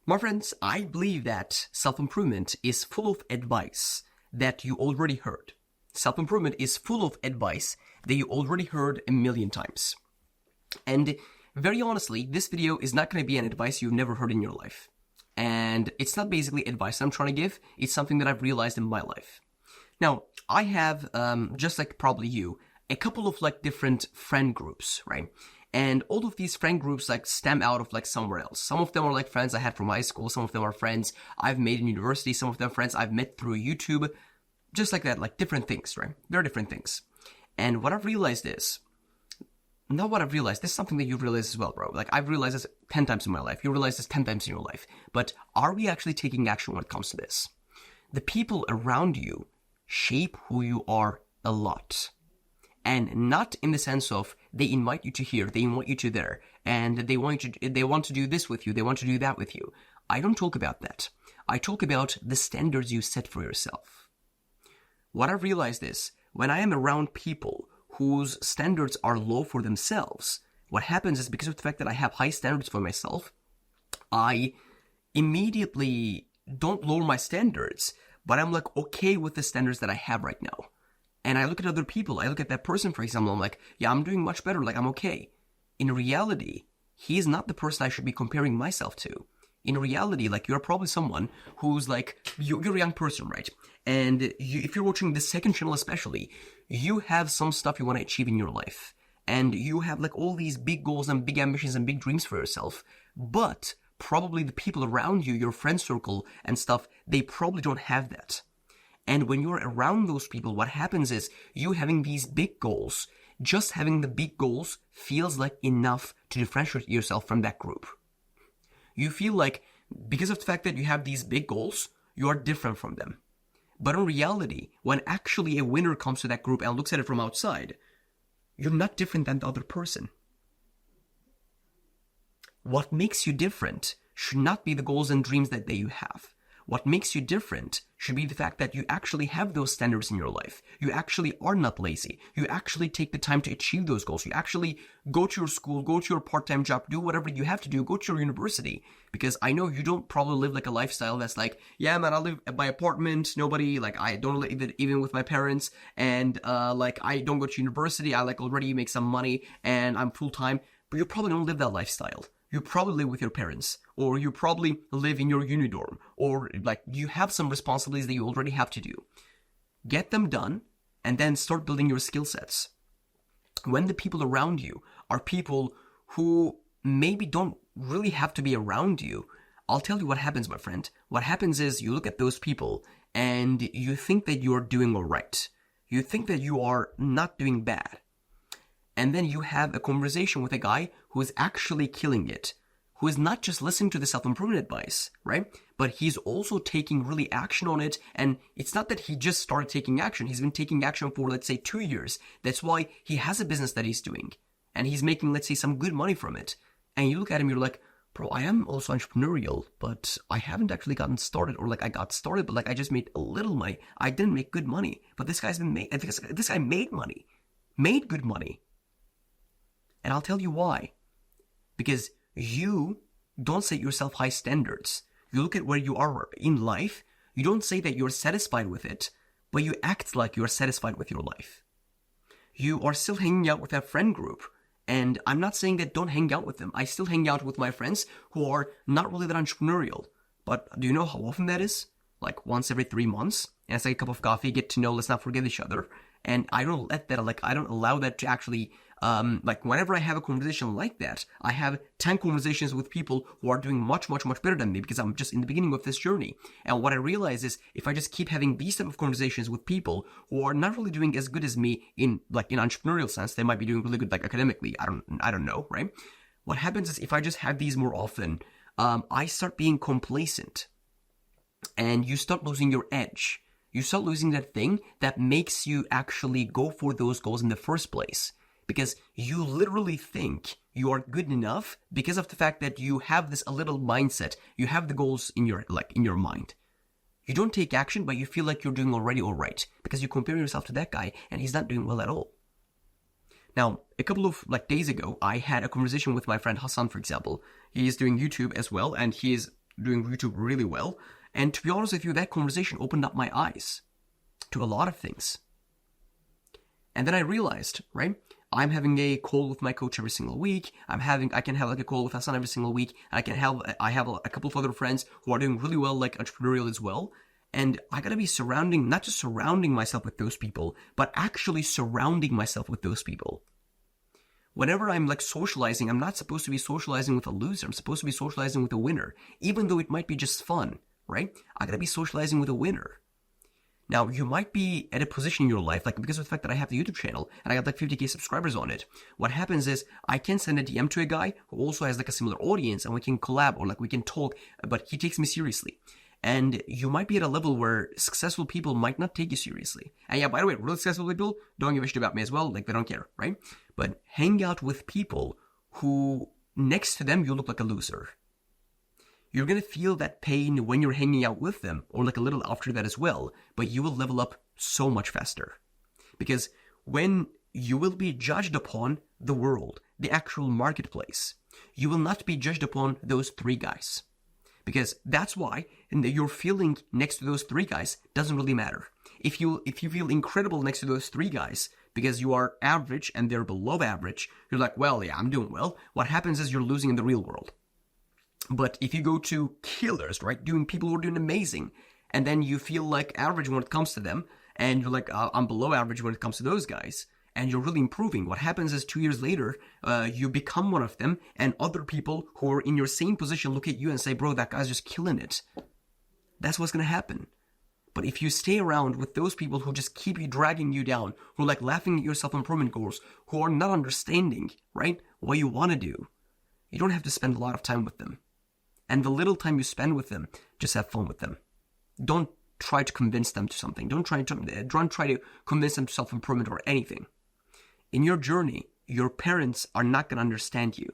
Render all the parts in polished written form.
My friends, I believe that self-improvement is full of advice that you already heard. Self-improvement is full of advice that you already heard a million times. And very honestly, this video is not going to be an advice you've never heard in your life. And it's not basically advice I'm trying to give, it's something that I've realized in my life. Now, I have, just like probably you, a couple of different friend groups, right? And all of these friend groups stem out of somewhere else. Some of them are friends I had from high school. Some of them are friends I've made in university. Some of them friends I've met through YouTube. Just like that, different things, right? They're different things. And what I've realized is, this is something that you realize as well, bro. I've realized this 10 times in my life. You realize this 10 times in your life. But are we actually taking action when it comes to this? The people around you shape who you are a lot. And not in the sense of they invite you to here, they invite you to there, and they want to do this with you, they want to do that with you. I don't talk about that. I talk about the standards you set for yourself. What I've realized is, when I am around people whose standards are low for themselves, what happens is, because of the fact that I have high standards for myself, I immediately don't lower my standards, but I'm okay with the standards that I have right now. And I look at other people, I look at that person, for example, I'm yeah, I'm doing much better, I'm okay. In reality, he is not the person I should be comparing myself to. In reality, you're probably someone who's you're a young person, right? And if you're watching this second channel especially, you have some stuff you want to achieve in your life. And you have all these big goals and big ambitions and big dreams for yourself. But probably the people around you, your friend circle and stuff, they probably don't have that. And when you're around those people, what happens is, you having these big goals, just having the big goals feels enough to differentiate yourself from that group. You feel because of the fact that you have these big goals, you are different from them. But in reality, when actually a winner comes to that group and looks at it from outside, you're not different than the other person. What makes you different should not be the goals and dreams that you have. What makes you different should be the fact that you actually have those standards in your life. You actually are not lazy. You actually take the time to achieve those goals. You actually go to your school, go to your part-time job, do whatever you have to do, go to your university. Because I know you don't probably live a lifestyle that's yeah, man, I live at my apartment, nobody, I don't live even with my parents, and I don't go to university, I already make some money, and I'm full-time. But you probably don't live that lifestyle. You probably live with your parents, or you probably live in your unidorm, or you have some responsibilities that you already have to do. Get them done, and then start building your skill sets. When the people around you are people who maybe don't really have to be around you, I'll tell you what happens, my friend. What happens is, you look at those people, and you think that you're doing all right. You think that you are not doing bad. And then you have a conversation with a guy who is actually killing it, who is not just listening to the self-improvement advice, right? But he's also taking really action on it. And it's not that he just started taking action. He's been taking action for, let's say, 2 years. That's why he has a business that he's doing. And he's making, let's say, some good money from it. And you look at him, you're bro, I am also entrepreneurial, but I haven't actually gotten started. Or I got started, but I just made a little money. I didn't make good money. But this guy made money. Made good money. And I'll tell you why. Because you don't set yourself high standards. You look at where you are in life, you don't say that you're satisfied with it, but you act like you're satisfied with your life. You are still hanging out with that friend group, and I'm not saying that don't hang out with them. I still hang out with my friends who are not really that entrepreneurial. But do you know how often that is? Once every 3 months, and it's a cup of coffee, get to know, let's not forget each other. And I don't let that, I don't allow that to actually, whenever I have a conversation like that, I have 10 conversations with people who are doing much, much, much better than me, because I'm just in the beginning of this journey. And what I realize is, if I just keep having these type of conversations with people who are not really doing as good as me in entrepreneurial sense, they might be doing really good, academically, I don't know, right? What happens is, if I just have these more often, I start being complacent. And you start losing your edge. You start losing that thing that makes you actually go for those goals in the first place. Because you literally think you are good enough because of the fact that you have this a little mindset. You have the goals in your mind. You don't take action, but you feel like you're doing already all right. Because you compare yourself to that guy and he's not doing well at all. Now, a couple of days ago, I had a conversation with my friend Hassan, for example. He is doing YouTube as well, and he is doing YouTube really well. And to be honest with you, that conversation opened up my eyes to a lot of things. And then I realized, right? I'm having a call with my coach every single week. I can have like a call with Hassan every single week. I have a couple of other friends who are doing really well, like entrepreneurial as well. And I gotta be not just surrounding myself with those people, but actually surrounding myself with those people. Whenever I'm like socializing, I'm not supposed to be socializing with a loser. I'm supposed to be socializing with a winner, even though it might be just fun, right? I gotta be socializing with a winner. Now, you might be at a position in your life, like because of the fact that I have the YouTube channel and I got like 50k subscribers on it. What happens is I can send a DM to a guy who also has like a similar audience and we can collab or like we can talk, but he takes me seriously. And you might be at a level where successful people might not take you seriously. And yeah, by the way, really successful people don't give a shit about me as well. Like they don't care, right? But hang out with people who next to them, you look like a loser. You're going to feel that pain when you're hanging out with them, or like a little after that as well, but you will level up so much faster. Because when you will be judged upon the world, the actual marketplace, you will not be judged upon those three guys. Because that's why your feeling next to those three guys doesn't really matter. If you feel incredible next to those three guys, because you are average and they're below average, you're like, well, yeah, I'm doing well. What happens is you're losing in the real world. But if you go to killers, right, people who are doing amazing, and then you feel like average when it comes to them, and you're like, I'm below average when it comes to those guys, and you're really improving, what happens is 2 years later, you become one of them, and other people who are in your same position look at you and say, bro, that guy's just killing it. That's what's going to happen. But if you stay around with those people who just keep you dragging you down, who are like laughing at your self-improvement goals, who are not understanding, right, what you want to do, you don't have to spend a lot of time with them. And the little time you spend with them, just have fun with them. Don't try to convince them to something. Don't try to convince them to self-improvement or anything. In your journey, your parents are not going to understand you.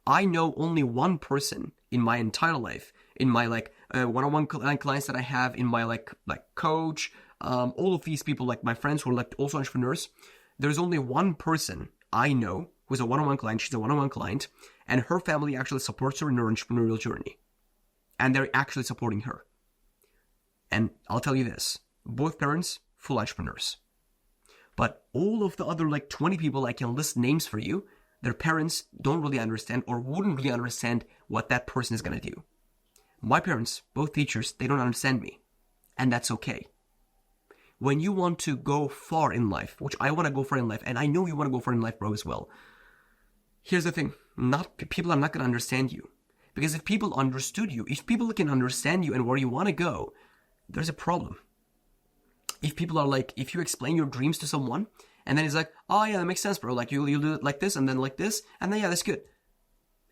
I know only one person in my entire life, in my like one-on-one clients that I have, in my like coach, all of these people, like my friends who are like also entrepreneurs. There's only one person I know who's a one-on-one client. She's a one-on-one client, and her family actually supports her in her entrepreneurial journey. And they're actually supporting her. And I'll tell you this, both parents, full entrepreneurs. But all of the other like 20 people I can list names for you, their parents don't really understand or wouldn't really understand what that person is going to do. My parents, both teachers, they don't understand me. And that's okay. When you want to go far in life, which I want to go far in life, and I know you want to go far in life, bro, as well. Here's the thing, people are not going to understand you. Because if people understood you, if people can understand you and where you want to go, there's a problem. If people are like, if you explain your dreams to someone, and then he's like, oh yeah, that makes sense, bro. Like you'll do it like this, and then like this, and then yeah, that's good.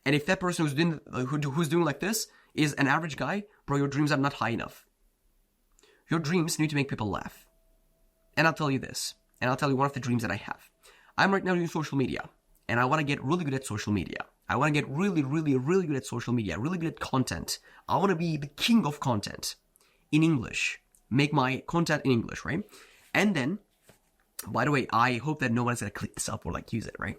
And if that person who's doing like this is an average guy, bro, your dreams are not high enough. Your dreams need to make people laugh. And I'll tell you this, and I'll tell you one of the dreams that I have. I'm right now doing social media, and I want to get really good at social media. I want to get really, really, really good at social media, really good at content. I want to be the king of content in English. Make my content in English, right? And then, by the way, I hope that no one's going to click this up or like use it, right?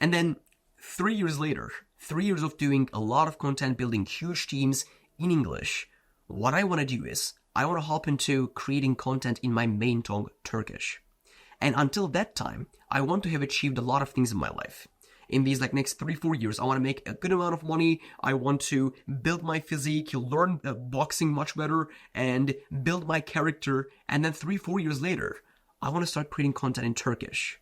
And then 3 years later, 3 years of doing a lot of content, building huge teams in English, what I want to do is I want to hop into creating content in my main tongue, Turkish. And until that time, I want to have achieved a lot of things in my life. In these like next 3-4 years, I want to make a good amount of money. I want to build my physique, learn boxing much better, and build my character. And then 3-4 years later, I want to start creating content in Turkish.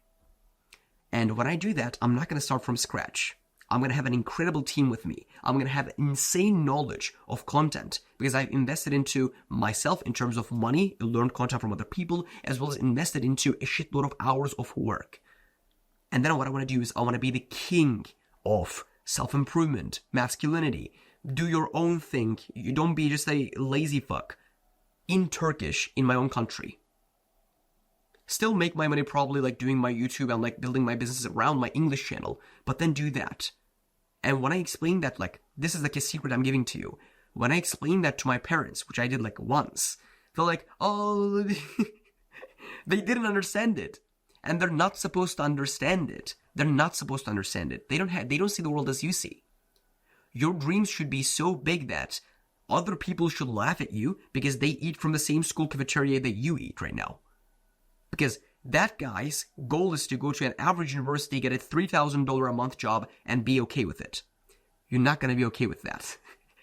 And when I do that, I'm not going to start from scratch. I'm going to have an incredible team with me. I'm going to have insane knowledge of content because I've invested into myself in terms of money, learned content from other people, as well as invested into a shitload of hours of work. And then what I want to do is I want to be the king of self-improvement, masculinity. Do your own thing. You don't be just a lazy fuck. In Turkish, in my own country. Still make my money probably like doing my YouTube and like building my business around my English channel. But then do that. And when I explain that, like, this is like a secret I'm giving to you. When I explain that to my parents, which I did like once, they're like, oh, they didn't understand it. And they're not supposed to understand it. They're not supposed to understand it. They don't see the world as you see. Your dreams should be so big that Other people should laugh at you because they eat from the same school cafeteria that you eat right now. Because that guy's goal is to go to an average university, get a $3,000 a month job, and be okay with it. You're not going to be okay with that.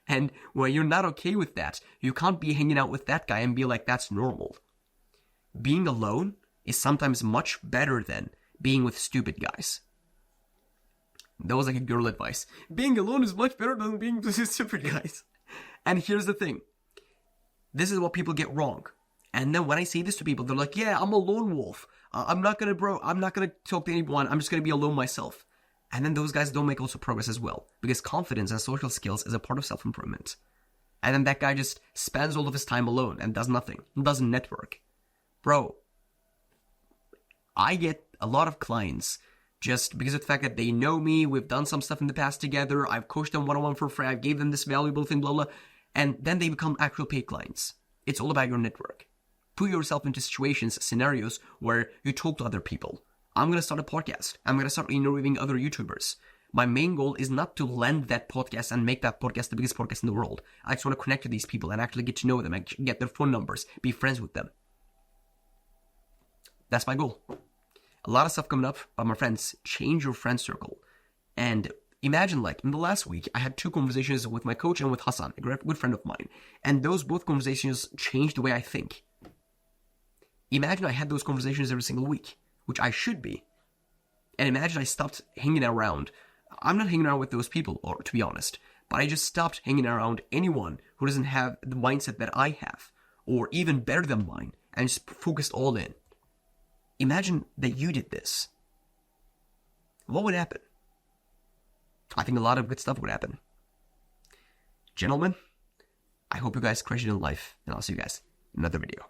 And when you're not okay with that, you can't be hanging out with that guy and be like, that's normal. Being alone is sometimes much better than being with stupid guys. That was like a girl advice. Being alone is much better than being with stupid guys. And here's the thing. This is what people get wrong. And then when I say this to people, they're like, yeah, I'm a lone wolf. I'm not gonna talk to anyone. I'm just gonna be alone myself. And then those guys don't make also progress as well. Because confidence and social skills is a part of self-improvement. And then that guy just spends all of his time alone and does nothing. Doesn't network. Bro, I get a lot of clients just because of the fact that they know me, we've done some stuff in the past together, I've coached them one-on-one for free, I gave them this valuable thing, blah, blah, and then they become actual paid clients. It's all about your network. Put yourself into situations, scenarios where you talk to other people. I'm going to start a podcast. I'm going to start interviewing other YouTubers. My main goal is not to land that podcast and make that podcast the biggest podcast in the world. I just want to connect to these people and actually get to know them and get their phone numbers, be friends with them. That's my goal. A lot of stuff coming up, but my friends, change your friend circle. And imagine, like, in the last week, I had 2 conversations with my coach and with Hassan, a good friend of mine. And those both conversations changed the way I think. Imagine I had those conversations every single week, which I should be. And imagine I stopped hanging around. I'm not hanging around with those people, or to be honest, but I just stopped hanging around anyone who doesn't have the mindset that I have, or even better than mine, and just focused all in. Imagine that you did this. What would happen? I think a lot of good stuff would happen. Gentlemen, I hope you guys crush it in life, and I'll see you guys in another video.